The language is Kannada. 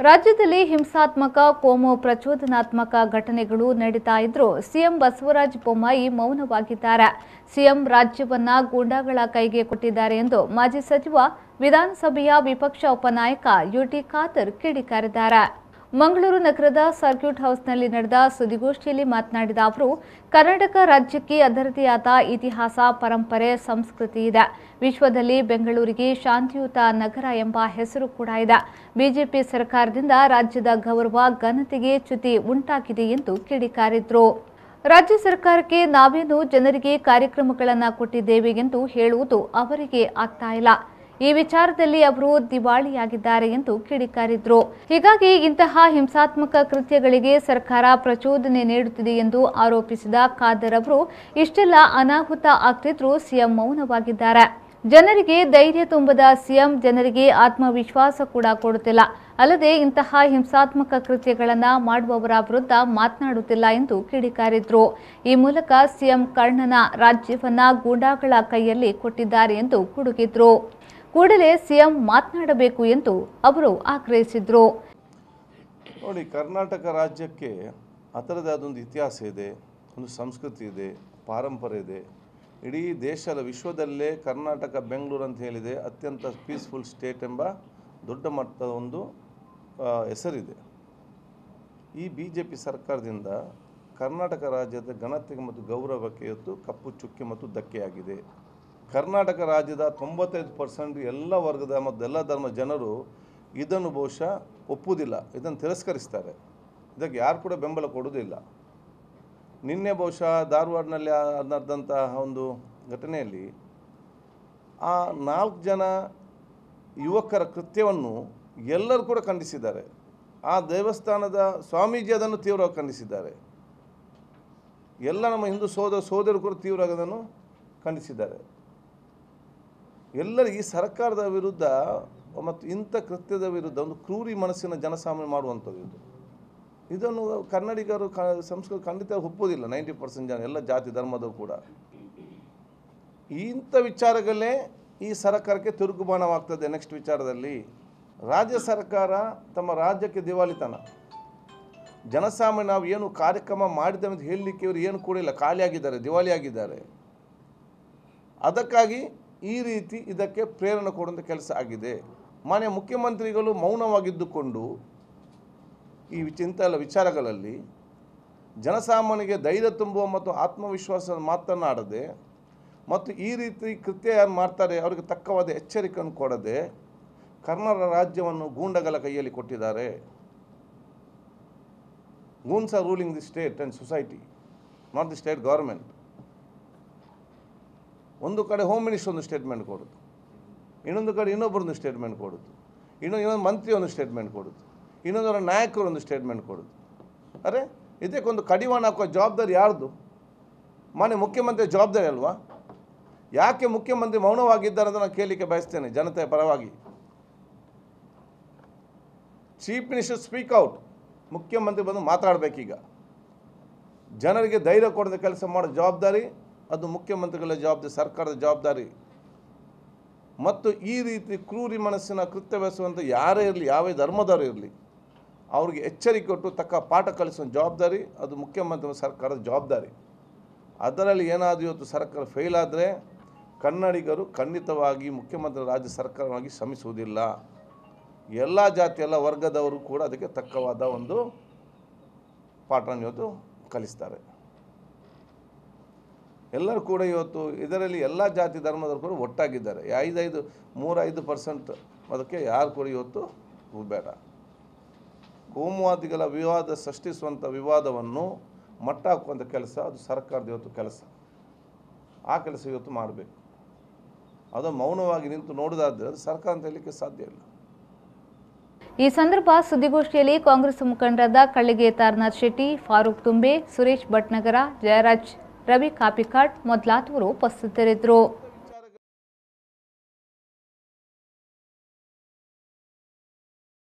ರಾಜ್ಯದಲ್ಲಿ ಹಿಂಸಾತ್ಮಕ ಕೋಮು ಪ್ರಚೋದನಾತ್ಮಕ ಘಟನೆಗಳು ನಡೀತಾ ಇದ್ರೂ ಸಿಎಂ ಬಸವರಾಜ ಬೊಮ್ಮಾಯಿ ಮೌನವಾಗಿದ್ದಾರೆ. ಸಿಎಂ ರಾಜ್ಯವನ್ನ ಗೂಂಡಾಗಳ ಕೈಗೆ ಕೊಟ್ಟಿದ್ದಾರೆ ಎಂದು ಮಾಜಿ ಸಚಿವ ವಿಧಾನಸಭೆಯ ವಿಪಕ್ಷ ಉಪನಾಯಕ ಯುಟಿ ಖಾದರ್ ಕಿಡಿಕಾರಿದ್ದಾರೆ. ಮಂಗಳೂರು ನಗರದ ಸರ್ಕ್ಯೂಟ್ ಹೌಸ್ನಲ್ಲಿ ನಡೆದ ಸುದ್ದಿಗೋಷ್ಠಿಯಲ್ಲಿ ಮಾತನಾಡಿದ ಅವರು, ಕರ್ನಾಟಕ ರಾಜ್ಯಕ್ಕೆ ಅದರದೇ ಆದ ಇತಿಹಾಸ, ಪರಂಪರೆ, ಸಂಸ್ಕೃತಿ ಇದೆ. ವಿಶ್ವದಲ್ಲಿ ಬೆಂಗಳೂರಿಗೆ ಶಾಂತಿಯುತ ನಗರ ಎಂಬ ಹೆಸರು ಕೂಡ ಇದೆ. ಬಿಜೆಪಿ ಸರ್ಕಾರದಿಂದ ರಾಜ್ಯದ ಗೌರವ, ಘನತೆಗೆ ಚ್ಯುತಿ ಉಂಟಾಗಿದೆ ಎಂದು ಕಿಡಿಕಾರಿದ್ರು. ರಾಜ್ಯ ಸರ್ಕಾರಕ್ಕೆ ನಾವೇನು ಜನರಿಗೆ ಕಾರ್ಯಕ್ರಮಗಳನ್ನು ಕೊಟ್ಟಿದ್ದೇವೆ ಎಂದು ಹೇಳುವುದು ಅವರಿಗೆ ಆಗ್ತಾ ಇಲ್ಲ. ಈ ವಿಚಾರದಲ್ಲಿ ಅವರು ದಿವಾಳಿಯಾಗಿದ್ದಾರೆ ಎಂದು ಕಿಡಿಕಾರಿದ್ರು. ಹೀಗಾಗಿ ಇಂತಹ ಹಿಂಸಾತ್ಮಕ ಕೃತ್ಯಗಳಿಗೆ ಸರ್ಕಾರ ಪ್ರಚೋದನೆ ನೀಡುತ್ತಿದೆ ಎಂದು ಆರೋಪಿಸಿದ ಖಾದರ್ ಅವರು, ಇಷ್ಟೆಲ್ಲ ಅನಾಹುತ ಆಗ್ತಿದ್ರೂ ಸಿಎಂ ಮೌನವಾಗಿದ್ದಾರೆ. ಜನರಿಗೆ ಧೈರ್ಯ ತುಂಬದ ಸಿಎಂ ಜನರಿಗೆ ಆತ್ಮವಿಶ್ವಾಸ ಕೂಡ ಕೊಡುತ್ತಿಲ್ಲ. ಅಲ್ಲದೆ ಇಂತಹ ಹಿಂಸಾತ್ಮಕ ಕೃತ್ಯಗಳನ್ನು ಮಾಡುವವರ ವಿರುದ್ಧ ಮಾತನಾಡುತ್ತಿಲ್ಲ ಎಂದು ಕಿಡಿಕಾರಿದ್ರು. ಈ ಮೂಲಕ ಸಿಎಂ ಕರ್ಣನ ರಾಜ್ಯವನ್ನ ಗೂಂಡಾಗಳ ಕೈಯಲ್ಲಿ ಕೊಟ್ಟಿದ್ದಾರೆ ಎಂದು ಗುಡುಗಿದ್ರು. ಕೂಡಲೇ ಸಿಎಂ ಮಾತನಾಡಬೇಕು ಎಂದು ಅವರು ಆಗ್ರಹಿಸಿದ್ರು. ನೋಡಿ, ಕರ್ನಾಟಕ ರಾಜ್ಯಕ್ಕೆ ಅದರದೇ ಆದೊಂದು ಇತಿಹಾಸ ಇದೆ, ಒಂದು ಸಂಸ್ಕೃತಿ ಇದೆ, ಪಾರಂಪರೆ ಇದೆ. ಇಡೀ ದೇಶದ ವಿಶ್ವದಲ್ಲೇ ಕರ್ನಾಟಕ, ಬೆಂಗಳೂರು ಅಂತ ಹೇಳಿದೆ ಅತ್ಯಂತ ಪೀಸ್ಫುಲ್ ಸ್ಟೇಟ್ ಎಂಬ ದೊಡ್ಡ ಮಟ್ಟದ ಒಂದು ಹೆಸರಿದೆ. ಈ BJP ಸರ್ಕಾರದಿಂದ ಕರ್ನಾಟಕ ರಾಜ್ಯದ ಘನತೆಗೆ ಮತ್ತು ಗೌರವಕ್ಕೆ ಇವತ್ತು ಕಪ್ಪು ಚುಕ್ಕೆ ಮತ್ತು ಧಕ್ಕೆಯಾಗಿದೆ. ಕರ್ನಾಟಕ ರಾಜ್ಯದ 95% ಎಲ್ಲ ವರ್ಗದ ಮತ್ತು ಎಲ್ಲ ಧರ್ಮದ ಜನರು ಇದನ್ನು ಬಹುಶಃ ಒಪ್ಪುವುದಿಲ್ಲ, ಇದನ್ನು ತಿರಸ್ಕರಿಸ್ತಾರೆ. ಇದಕ್ಕೆ ಯಾರು ಕೂಡ ಬೆಂಬಲ ಕೊಡುವುದಿಲ್ಲ. ನಿನ್ನೆ ಬಹುಶಃ ಧಾರವಾಡದಲ್ಲಿ ನಡೆದಂತಹ ಒಂದು ಘಟನೆಯಲ್ಲಿ ಆ 4 ಜನ ಯುವಕರ ಕೃತ್ಯವನ್ನು ಎಲ್ಲರೂ ಕೂಡ ಖಂಡಿಸಿದ್ದಾರೆ. ಆ ದೇವಸ್ಥಾನದ ಸ್ವಾಮೀಜಿ ಅದನ್ನು ತೀವ್ರವಾಗಿ ಖಂಡಿಸಿದ್ದಾರೆ. ಎಲ್ಲ ನಮ್ಮ ಹಿಂದೂ ಸೋದರರು ಕೂಡ ತೀವ್ರವಾಗಿ ಅದನ್ನು ಖಂಡಿಸಿದ್ದಾರೆ. ಎಲ್ಲರೂ ಈ ಸರ್ಕಾರದ ವಿರುದ್ಧ ಮತ್ತು ಇಂಥ ಕೃತ್ಯದ ವಿರುದ್ಧ ಒಂದು ಕ್ರೂರಿ ಮನಸ್ಸಿನ ಜನಸಾಮಾನ್ಯ ಮಾಡುವಂಥದ್ದು ಇದನ್ನು ಕನ್ನಡಿಗರು ಸಂಸ್ಕೃತಿ ಖಂಡಿತ ಒಪ್ಪುವುದಿಲ್ಲ. 90% ಜನ ಎಲ್ಲ ಜಾತಿ ಧರ್ಮದವರು ಕೂಡ ಇಂಥ ವಿಚಾರಗಳೇ ಈ ಸರ್ಕಾರಕ್ಕೆ ತಿರುಗುಬಾಣವಾಗ್ತದೆ. ನೆಕ್ಸ್ಟ್ ವಿಚಾರದಲ್ಲಿ ರಾಜ್ಯ ಸರ್ಕಾರ ತಮ್ಮ ರಾಜ್ಯಕ್ಕೆ ದಿವಾಳಿತನ, ಜನಸಾಮಾನ್ಯ ನಾವು ಏನು ಕಾರ್ಯಕ್ರಮ ಮಾಡಿದ್ದೇವೆ ಅಂತ ಹೇಳಲಿಕ್ಕೆ ಇವರು ಏನು ಕೂಡ ಇಲ್ಲ, ಖಾಲಿಯಾಗಿದ್ದಾರೆ, ದಿವಾಳಿಯಾಗಿದ್ದಾರೆ. ಅದಕ್ಕಾಗಿ ಈ ರೀತಿ ಇದಕ್ಕೆ ಪ್ರೇರಣೆ ಕೊಡುವಂಥ ಕೆಲಸ ಆಗಿದೆ. ಮಾನ್ಯ ಮುಖ್ಯಮಂತ್ರಿಗಳು ಮೌನವಾಗಿದ್ದುಕೊಂಡು ಈ ಇಂಥ ವಿಚಾರಗಳಲ್ಲಿ ಜನಸಾಮಾನ್ಯರಿಗೆ ಧೈರ್ಯ ತುಂಬುವ ಮತ್ತು ಆತ್ಮವಿಶ್ವಾಸ ಮಾತನಾಡದೆ ಮತ್ತು ಈ ರೀತಿ ಕೃತ್ಯ ಯಾರು ಮಾಡ್ತಾರೆ ಅವರಿಗೆ ತಕ್ಕವಾದ ಎಚ್ಚರಿಕೆಯನ್ನು ಕೊಡದೆ ಕರ್ನಾಟಕ ರಾಜ್ಯವನ್ನು ಗೂಂಡಗಳ ಕೈಯಲ್ಲಿ ಕೊಟ್ಟಿದ್ದಾರೆ. Goons are ruling the state and society, not the state government. ಒಂದು ಕಡೆ ಹೋಮ್ ಮಿನಿಸ್ಟರ್ ಒಂದು ಸ್ಟೇಟ್ಮೆಂಟ್ ಕೊಡೋದು, ಇನ್ನೊಂದು ಕಡೆ ಇನ್ನೊಬ್ಬರೊಂದು ಸ್ಟೇಟ್ಮೆಂಟ್ ಕೊಡೋದು, ಇನ್ನೊಂದು ಮಂತ್ರಿ ಒಂದು ಸ್ಟೇಟ್ಮೆಂಟ್ ಕೊಡೋದು, ಇನ್ನೊಂದರ ನಾಯಕರು ಒಂದು ಸ್ಟೇಟ್ಮೆಂಟ್ ಕೊಡೋದು. ಅರೆ, ಇದಕ್ಕೊಂದು ಕಡಿವಾಣ ಹಾಕುವ ಜವಾಬ್ದಾರಿ ಯಾರ್ದು? ಮಾನ್ಯ ಮುಖ್ಯಮಂತ್ರಿ ಜವಾಬ್ದಾರಿ ಅಲ್ವಾ? ಯಾಕೆ ಮುಖ್ಯಮಂತ್ರಿ ಮೌನವಾಗಿದ್ದಾರೆ ಅಂತ ನಾನು ಕೇಳಲಿಕ್ಕೆ ಬಯಸ್ತೇನೆ ಜನತೆಯ ಪರವಾಗಿ. Chief minister speak out. ಮುಖ್ಯಮಂತ್ರಿ ಬಂದು ಮಾತಾಡಬೇಕೀಗ. ಜನರಿಗೆ ಧೈರ್ಯ ಕೊಡದ ಕೆಲಸ ಮಾಡೋ ಜವಾಬ್ದಾರಿ ಅದು ಮುಖ್ಯಮಂತ್ರಿಗಳ ಜವಾಬ್ದಾರಿ, ಸರ್ಕಾರದ ಜವಾಬ್ದಾರಿ. ಮತ್ತು ಈ ರೀತಿ ಕ್ರೂರಿ ಮನಸ್ಸಿನ ಕೃತ್ಯವೆಸಗುವಂಥ ಯಾರೇ ಇರಲಿ, ಯಾವೇ ಧರ್ಮದವರು ಇರಲಿ, ಅವ್ರಿಗೆ ಎಚ್ಚರಿಕೆ ಕೊಟ್ಟು ತಕ್ಕ ಪಾಠ ಕಲಿಸುವ ಜವಾಬ್ದಾರಿ ಅದು ಮುಖ್ಯಮಂತ್ರಿ ಸರ್ಕಾರದ ಜವಾಬ್ದಾರಿ. ಅದರಲ್ಲಿ ಏನಾದರೂ ಇವತ್ತು ಸರ್ಕಾರ ಫೇಲ್ ಆದರೆ ಕನ್ನಡಿಗರು ಖಂಡಿತವಾಗಿ ಮುಖ್ಯಮಂತ್ರಿ ರಾಜ್ಯ ಸರ್ಕಾರವಾಗಿ ಶ್ರಮಿಸುವುದಿಲ್ಲ. ಎಲ್ಲ ಜಾತಿ ಎಲ್ಲ ವರ್ಗದವರು ಕೂಡ ಅದಕ್ಕೆ ತಕ್ಕವಾದ ಒಂದು ಪಾಠವನ್ನು ಇವತ್ತು ಕಲಿಸ್ತಾರೆ. ಎಲ್ಲರೂ ಕೂಡ ಇವತ್ತು ಇದರಲ್ಲಿ ಎಲ್ಲ ಜಾತಿ ಧರ್ಮದವರು ಕೂಡ ಒಟ್ಟಾಗಿದ್ದಾರೆ. 3-5% ಅದಕ್ಕೆ ಯಾರು ಕೂಡ ಇವತ್ತು ಬೇಡ. ಕೋಮುವಾದಿಗಳ ವಿವಾದ ಸೃಷ್ಟಿಸುವಂಥ ವಿವಾದವನ್ನು ಮಟ್ಟ ಹಾಕುವಂಥ ಕೆಲಸ ಅದು ಸರ್ಕಾರದ ಇವತ್ತು ಕೆಲಸ. ಆ ಕೆಲಸ ಇವತ್ತು ಮಾಡಬೇಕು. ಅದು ಮೌನವಾಗಿ ನಿಂತು ನೋಡೋದಾದರೆ ಅದು ಸರ್ಕಾರ ಅಂತ ಹೇಳಲಿಕ್ಕೆ ಸಾಧ್ಯ ಇಲ್ಲ. ಈ ಸಂದರ್ಭ ಸುದ್ದಿಗೋಷ್ಠಿಯಲ್ಲಿ ಕಾಂಗ್ರೆಸ್ ಮುಖಂಡರಾದ ಕಳ್ಳಿಗೆ ತಾರನಾಥ್ ಶೆಟ್ಟಿ, ಫಾರೂಕ್ ತುಂಬೆ, ಸುರೇಶ್ ಭಟ್ನಗರ, ಜಯರಾಜ್, ರವಿ ಕಾಪಿಕಾಡ್ ಮೊದಲಾದವರು ಉಪಸ್ಥಿತರಿದ್ದರು.